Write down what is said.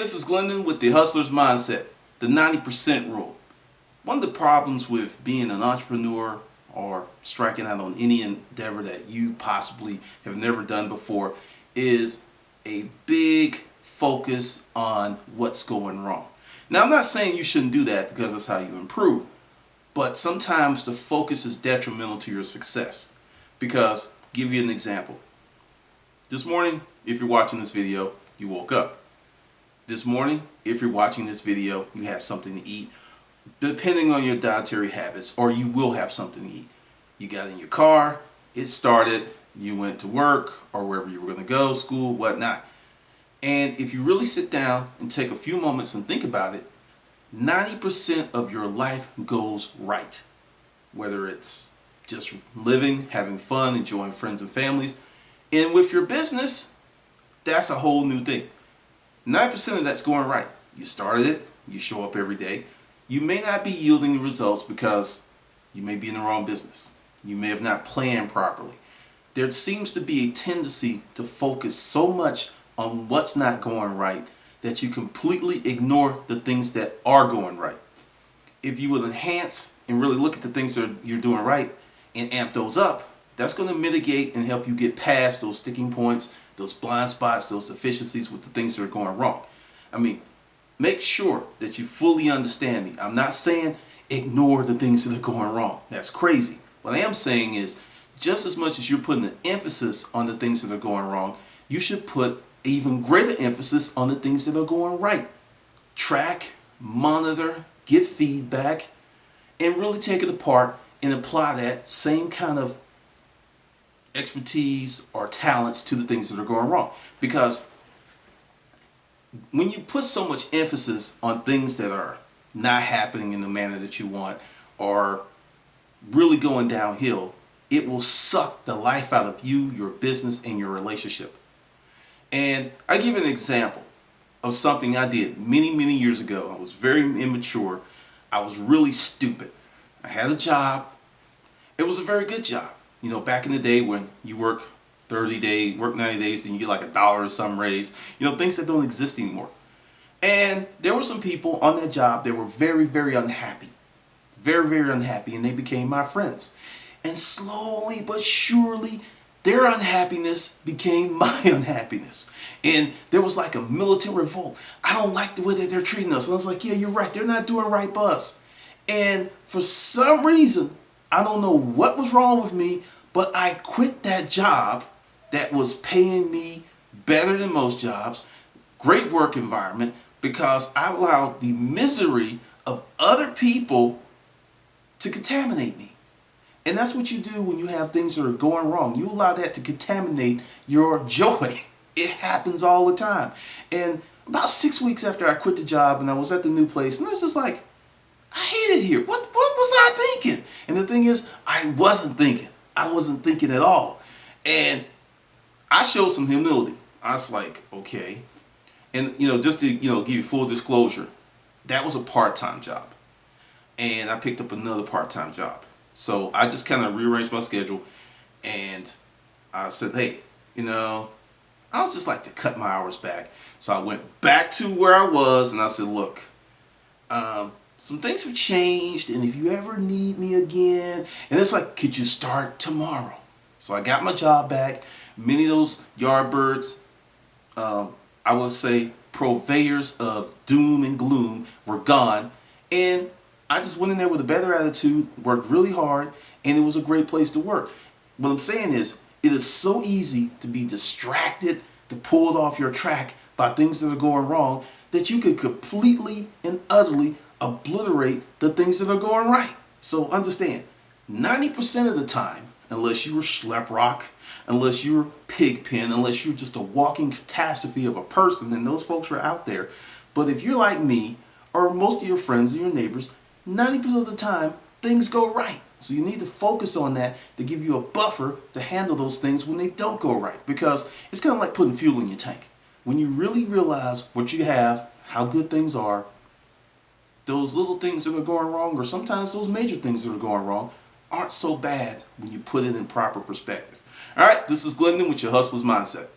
This is Glendon with the Hustler's Mindset, the 90% rule. One of the problems with being an entrepreneur or striking out on any endeavor that you possibly have never done before is a big focus on what's going wrong. Now, I'm not saying you shouldn't do that because that's how you improve, but sometimes the focus is detrimental to your success. Because, give you an example. This morning, if you're watching this video, you woke up. This morning, if you're watching this video, you had something to eat, depending on your dietary habits, or you will have something to eat. You got in your car, it started, you went to work, or wherever you were going to go, school, whatnot. And if you really sit down and take a few moments and think about it, 90% of your life goes right. Whether it's just living, having fun, enjoying friends and families. And with your business, that's a whole new thing. 9% of that's going right. You started it, you show up every day. You may not be yielding the results because you may be in the wrong business. You may have not planned properly. There seems to be a tendency to focus so much on what's not going right that you completely ignore the things that are going right. If you will enhance and really look at the things that you're doing right and amp those up, that's going to mitigate and help you get past those sticking points, those blind spots, those deficiencies with the things that are going wrong. I mean, make sure that you fully understand me. I'm not saying ignore the things that are going wrong. That's crazy. What I am saying is, just as much as you're putting an emphasis on the things that are going wrong, you should put even greater emphasis on the things that are going right. Track, monitor, get feedback, and really take it apart and apply that same kind of expertise or talents to the things that are going wrong. Because when you put so much emphasis on things that are not happening in the manner that you want or really going downhill, it will suck the life out of you, your business, and your relationship. And I give an example of something I did many, many years ago. I was very immature. I was really stupid. I had a job. It was a very good job. You know, back in the day when you work 30 days, work 90 days, then you get like $1 or some raise. You know, things that don't exist anymore. And there were some people on that job that were very, very unhappy. Very, very unhappy, and they became my friends. And slowly but surely, their unhappiness became my unhappiness. And there was like a militant revolt. I don't like the way that they're treating us. And I was like, yeah, you're right. They're not doing right by us. And for some reason, I don't know what was wrong with me, but I quit that job that was paying me better than most jobs, great work environment, because I allowed the misery of other people to contaminate me. And that's what you do when you have things that are going wrong. You allow that to contaminate your joy. It happens all the time. And about 6 weeks after I quit the job and I was at the new place, and I was just like, I hate it here. What was I thinking? And the thing is, I wasn't thinking. I wasn't thinking at all. And I showed some humility. I was like, okay. And, just to, give you full disclosure, that was a part-time job. And I picked up another part-time job. So I just kind of rearranged my schedule. And I said, hey, I would just like to cut my hours back. So I went back to where I was and I said, look, some things have changed, and if you ever need me again, and it's like, could you start tomorrow? So I got my job back. Many of those yardbirds, I would say purveyors of doom and gloom, were gone. And I just went in there with a better attitude, worked really hard, and it was a great place to work. What I'm saying is, it is so easy to be distracted, to pull off your track by things that are going wrong, that you could completely and utterly obliterate the things that are going right. So understand, 90% of the time, unless you were schlep rock, unless you were pigpen, unless you're just a walking catastrophe of a person, and those folks are out there. But if you're like me, or most of your friends and your neighbors, 90% of the time, things go right. So you need to focus on that to give you a buffer to handle those things when they don't go right. Because it's kind of like putting fuel in your tank. When you really realize what you have, how good things are, those little things that are going wrong, or sometimes those major things that are going wrong, aren't so bad when you put it in proper perspective. All right, this is Glendon with your Hustler's Mindset.